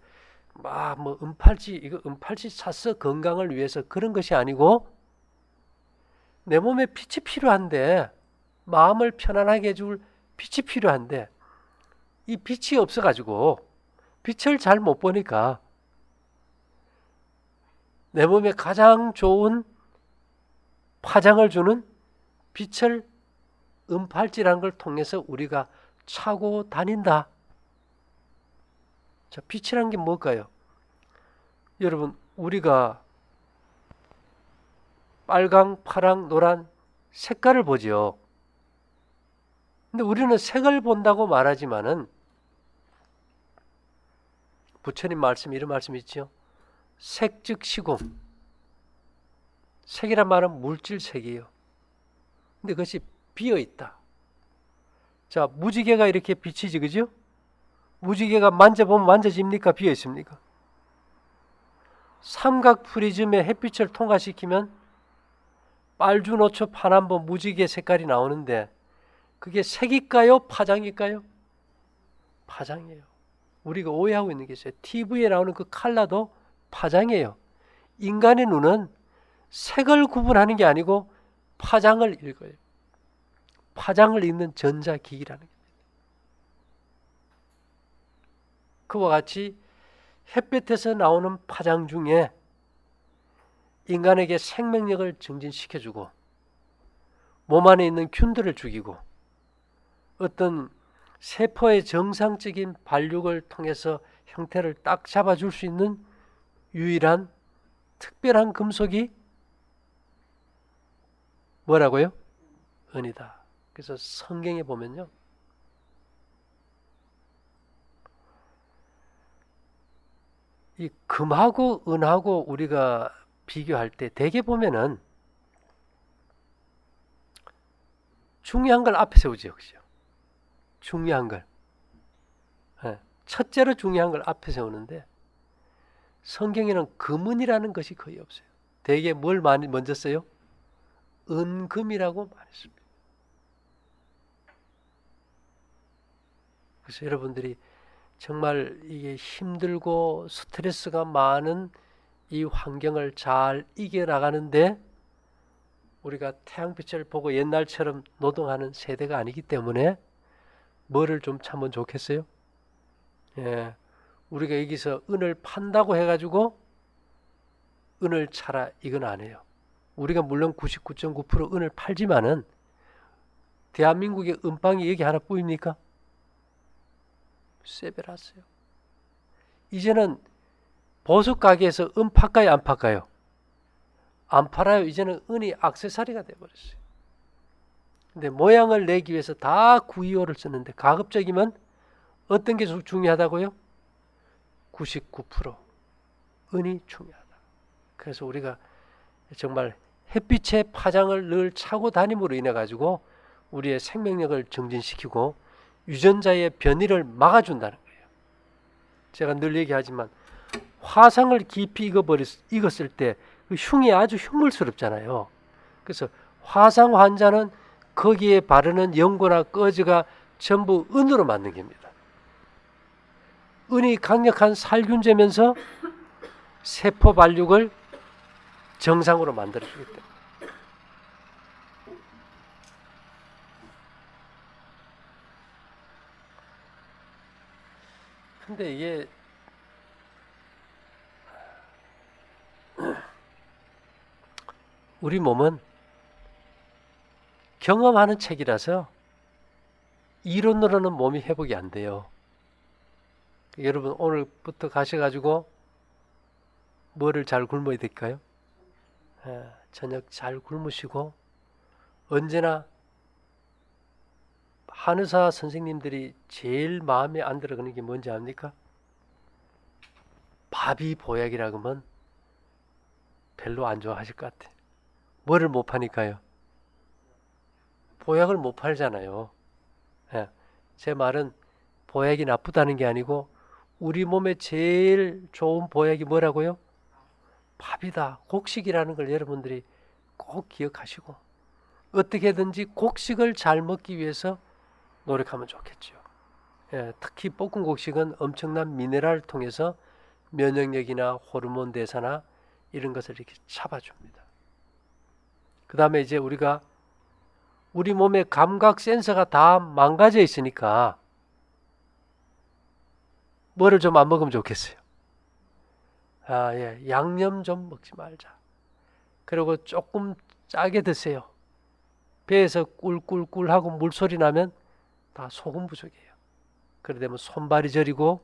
막 뭐 은팔찌 샀어 건강을 위해서 그런 것이 아니고 내 몸에 빛이 필요한데 마음을 편안하게 해줄 빛이 필요한데 이 빛이 없어가지고 빛을 잘 못 보니까 내 몸에 가장 좋은 파장을 주는 빛을 은팔찌라는 걸 통해서 우리가 차고 다닌다. 자, 빛이란 게 뭘까요? 여러분, 우리가 빨강, 파랑, 노란 색깔을 보죠. 근데 우리는 색을 본다고 말하지만은 부처님 말씀 이런 말씀 있죠. 색즉 시공. 색이란 말은 물질색이에요. 근데 그것이 비어 있다. 자, 무지개가 이렇게 비치지, 그죠? 무지개가 만져보면 만져집니까? 비어 있습니까? 삼각 프리즘에 햇빛을 통과시키면 빨주노초 파남보 무지개 색깔이 나오는데 그게 색일까요? 파장일까요? 파장이에요. 우리가 오해하고 있는 게 있어요. TV에 나오는 그 컬러도 파장이에요. 인간의 눈은 색을 구분하는 게 아니고 파장을 읽어요. 파장을 읽는 전자기기라는 겁니다. 그와 같이 햇빛에서 나오는 파장 중에 인간에게 생명력을 증진시켜주고 몸 안에 있는 균들을 죽이고 어떤 세포의 정상적인 발육을 통해서 형태를 딱 잡아줄 수 있는 유일한 특별한 금속이 뭐라고요? 은이다. 그래서 성경에 보면요. 이 금하고 은하고 우리가 비교할 때 대개 보면은 중요한 걸 앞에 세우죠. 중요한 걸. 첫째로 중요한 걸 앞에 세우는데 성경에는 금은이라는 것이 거의 없어요. 대개 뭘 많이 먼저 써요? 은금이라고 말했습니다. 그래서 여러분들이 정말 이게 힘들고 스트레스가 많은 이 환경을 잘 이겨나가는데 우리가 태양빛을 보고 옛날처럼 노동하는 세대가 아니기 때문에 뭐를 좀 참으면 좋겠어요? 예, 우리가 여기서 은을 판다고 해가지고 은을 차라 이건 아니에요. 우리가 물론 99.9% 은을 팔지만은 대한민국의 은방이 여기 하나 보입니까? 세배랐어요. 이제는 보석 가게에서 은 팔까요, 안 팔까요? 안 팔아요. 이제는 은이 액세서리가 돼버렸어요. 근데 모양을 내기 위해서 다 구이호를 쓰는데 가급적이면 어떤 게 중요하다고요? 99% 은이 중요하다. 그래서 우리가 정말 햇빛의 파장을 늘 차고 다님으로 인해 가지고 우리의 생명력을 증진시키고 유전자의 변이를 막아준다는 거예요. 제가 늘 얘기하지만 화상을 깊이 익었을 때 그 흉이 아주 흉물스럽잖아요. 그래서 화상 환자는 거기에 바르는 연고나 꺼즈가 전부 은으로 만든 겁니다. 은이 강력한 살균제면서 세포 발육을 정상으로 만들어주기 때문에. 근데 이게 우리 몸은 경험하는 책이라서 이론으로는 몸이 회복이 안 돼요. 여러분 오늘부터 가셔가지고 뭐를 잘 굶어야 될까요? 저녁 잘 굶으시고 언제나 한의사 선생님들이 제일 마음에 안 들어가는 게 뭔지 압니까? 밥이 보약이라고 하면 별로 안 좋아하실 것 같아요. 뭐를 못 파니까요? 보약을 못 팔잖아요. 예. 제 말은 보약이 나쁘다는 게 아니고 우리 몸에 제일 좋은 보약이 뭐라고요? 밥이다. 곡식이라는 걸 여러분들이 꼭 기억하시고 어떻게든지 곡식을 잘 먹기 위해서 노력하면 좋겠죠. 예, 특히 볶은 곡식은 엄청난 미네랄을 통해서 면역력이나 호르몬 대사나 이런 것을 이렇게 잡아줍니다. 그 다음에 이제 우리가 우리 몸의 감각 센서가 다 망가져 있으니까 뭐를 좀 안 먹으면 좋겠어요. 아, 예, 양념 좀 먹지 말자. 그리고 조금 짜게 드세요. 배에서 꿀꿀꿀 하고 물소리 나면 다 소금 부족이에요. 그러다 보면 손발이 저리고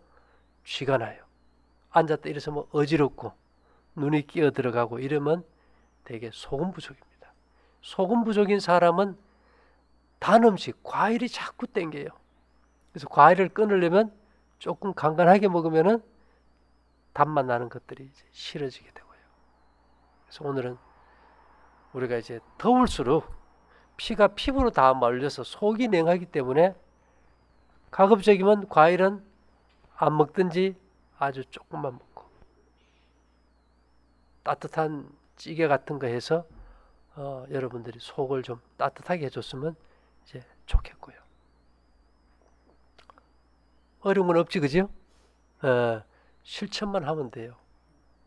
쥐가 나요. 앉았다 일어서면 어지럽고 눈이 끼어 들어가고 이러면 되게 소금 부족입니다. 소금 부족인 사람은 단 음식, 과일이 자꾸 땡겨요. 그래서 과일을 끊으려면 조금 간간하게 먹으면은 단맛 나는 것들이 이제 싫어지게 되고요. 그래서 오늘은 우리가 이제 더울수록 피가 피부로 다 말려서 속이 냉하기 때문에 가급적이면 과일은 안 먹든지 아주 조금만 먹고 따뜻한 찌개 같은 거 해서 여러분들이 속을 좀 따뜻하게 해줬으면 이제 좋겠고요. 어려운 건 없지, 그죠? 실천만 하면 돼요.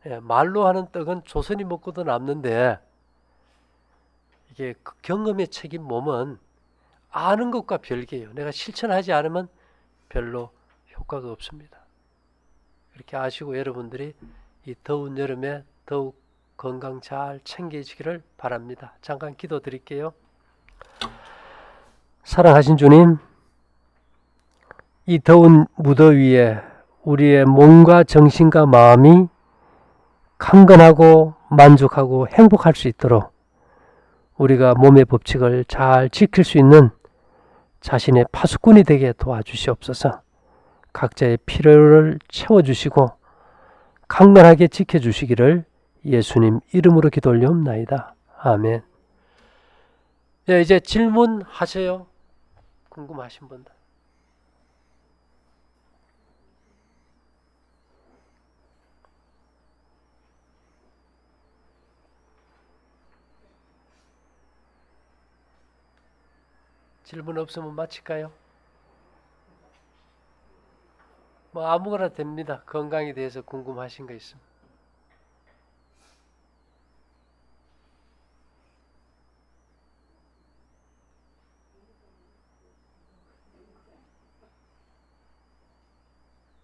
예, 말로 하는 떡은 조선이 먹고도 남는데 이게 그 경험에 책임 몸은 아는 것과 별개예요. 내가 실천하지 않으면 별로 효과가 없습니다. 그렇게 아시고 여러분들이 이 더운 여름에 더욱 건강 잘 챙기시기를 바랍니다. 잠깐 기도 드릴게요. 사랑하신 주님, 이 더운 무더위에 우리의 몸과 정신과 마음이 강건하고 만족하고 행복할 수 있도록 우리가 몸의 법칙을 잘 지킬 수 있는 자신의 파수꾼이 되게 도와주시옵소서. 각자의 필요를 채워주시고 강건하게 지켜주시기를 예수님 이름으로 기도 올려옵나이다. 아멘. 네, 이제 질문하세요. 궁금하신 분들. 질문 없으면 마칠까요? 뭐 아무거나 됩니다. 건강에 대해서 궁금하신 거 있으면.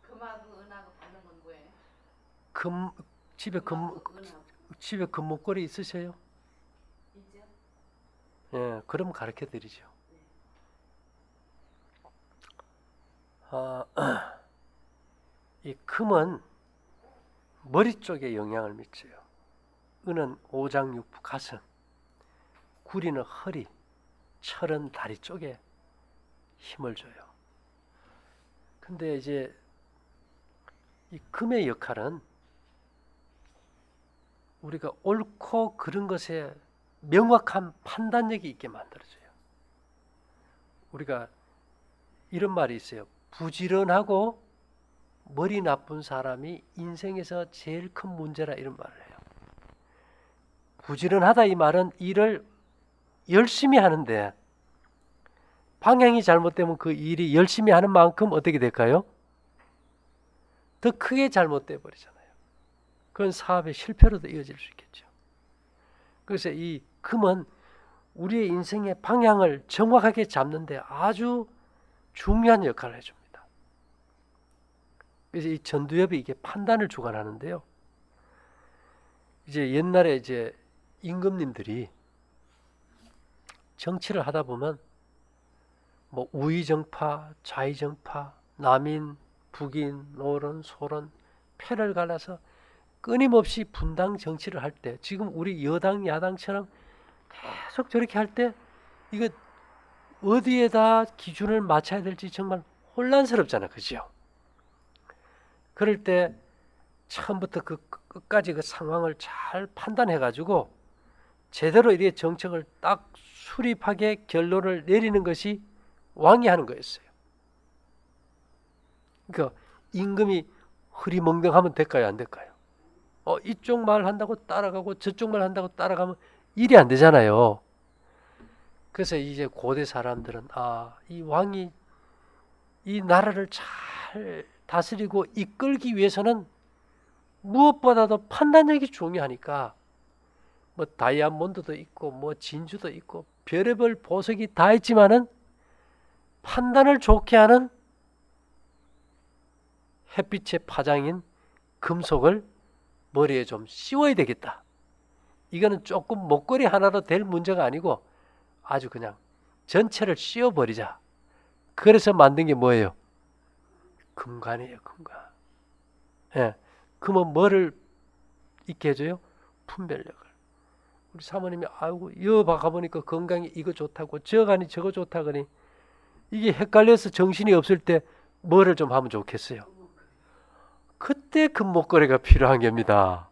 금하고 은하고 받는 건 뭐예요? 금 집에 금하고 은하고 집에 금목걸이 있으세요? 있죠? 예, 그럼 가르쳐 드리죠. 이 금은 머리 쪽에 영향을 미쳐요. 은은 오장육부 가슴, 구리는 허리, 철은 다리 쪽에 힘을 줘요. 근데 이제 이 금의 역할은 우리가 옳고 그른 것에 명확한 판단력이 있게 만들어줘요. 우리가 이런 말이 있어요. 부지런하고 머리 나쁜 사람이 인생에서 제일 큰 문제라 이런 말을 해요. 부지런하다 이 말은 일을 열심히 하는데 방향이 잘못되면 그 일이 열심히 하는 만큼 어떻게 될까요? 더 크게 잘못돼 버리잖아요. 그건 사업의 실패로도 이어질 수 있겠죠. 그래서 이 금은 우리의 인생의 방향을 정확하게 잡는데 아주 중요한 역할을 해줍니다. 그래서 이 전두엽이 이게 판단을 주관하는데요. 이제 옛날에 이제 임금님들이 정치를 하다 보면 뭐 우의정파, 좌의정파, 남인, 북인, 노론, 소론, 패를 갈라서 끊임없이 분당 정치를 할 때, 지금 우리 여당 야당처럼 계속 저렇게 할 때 이거 어디에다 기준을 맞춰야 될지 정말 혼란스럽잖아, 그죠? 그럴 때 처음부터 그 끝까지 그 상황을 잘 판단해가지고 제대로 이렇게 정책을 딱 수립하게 결론을 내리는 것이 왕이 하는 거였어요. 그러니까 임금이 흐리멍덩하면 될까요, 안 될까요? 이쪽 말 한다고 따라가고 저쪽 말 한다고 따라가면 일이 안 되잖아요. 그래서 이제 고대 사람들은 이 왕이 이 나라를 잘 다스리고 이끌기 위해서는 무엇보다도 판단력이 중요하니까 뭐 다이아몬드도 있고 뭐 진주도 있고 별의별 보석이 다 있지만은 판단을 좋게 하는 햇빛의 파장인 금속을 머리에 좀 씌워야 되겠다. 이거는 조금 목걸이 하나로 될 문제가 아니고 아주 그냥 전체를 씌워버리자. 그래서 만든 게 뭐예요? 금관이에요, 금관. 예, 금은 뭐를 있게 해줘요? 분별력을. 우리 사모님이 아이고 여봐 가보니까 건강에 이거 좋다고 저 가니 저거 좋다거니 이게 헷갈려서 정신이 없을 때 뭐를 좀 하면 좋겠어요? 그때 금목걸이가 필요한 겁니다.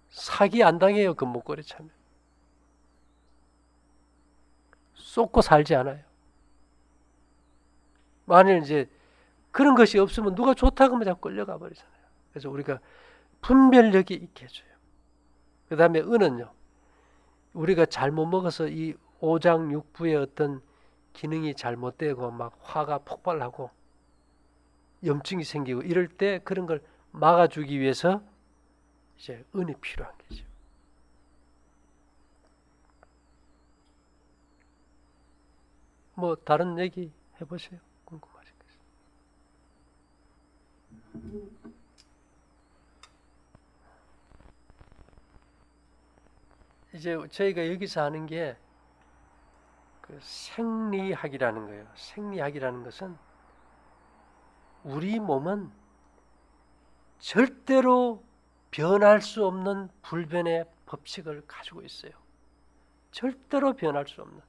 사기 안 당해요, 금목걸이 차면. 쏟고 살지 않아요. 만일 이제 그런 것이 없으면 누가 좋다고 하면 자꾸 끌려가 버리잖아요. 그래서 우리가 분별력이 있게 해줘요. 그 다음에 은은요. 우리가 잘못 먹어서 이 오장육부의 어떤 기능이 잘못되고 막 화가 폭발하고 염증이 생기고 이럴 때 그런 걸 막아주기 위해서 이제 은이 필요한 거죠. 뭐 다른 얘기 해보세요. 궁금하신 거 있어요? 이제 저희가 여기서 하는 게 그 생리학이라는 거예요. 생리학이라는 것은 우리 몸은 절대로 변할 수 없는 불변의 법칙을 가지고 있어요. 절대로 변할 수 없는.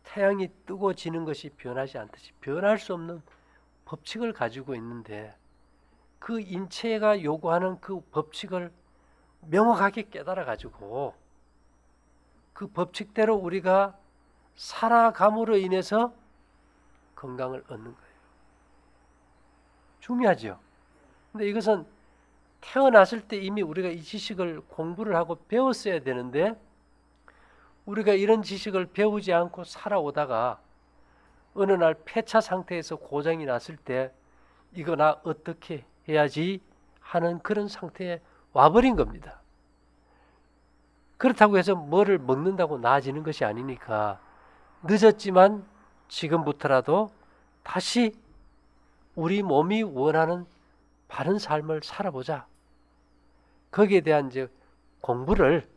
태양이 뜨고 지는 것이 변하지 않듯이 변할 수 없는 법칙을 가지고 있는데 그 인체가 요구하는 그 법칙을 명확하게 깨달아 가지고 그 법칙대로 우리가 살아감으로 인해서 건강을 얻는 거예요. 중요하죠. 근데 이것은 태어났을 때 이미 우리가 이 지식을 공부를 하고 배웠어야 되는데 우리가 이런 지식을 배우지 않고 살아오다가 어느 날 폐차 상태에서 고장이 났을 때 이거 나 어떻게 해야지 하는 그런 상태에 와버린 겁니다. 그렇다고 해서 뭐를 먹는다고 나아지는 것이 아니니까 늦었지만 지금부터라도 다시 우리 몸이 원하는 바른 삶을 살아보자. 거기에 대한 이제 공부를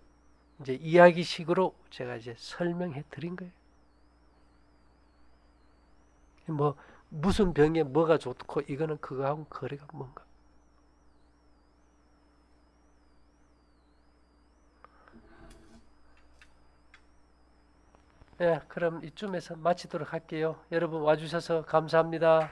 이제 이야기식으로 제가 이제 설명해 드린 거예요. 뭐 무슨 병에 뭐가 좋고 이거는 그거하고 거리가 뭔가. 네, 그럼 이쯤에서 마치도록 할게요. 여러분 와주셔서 감사합니다.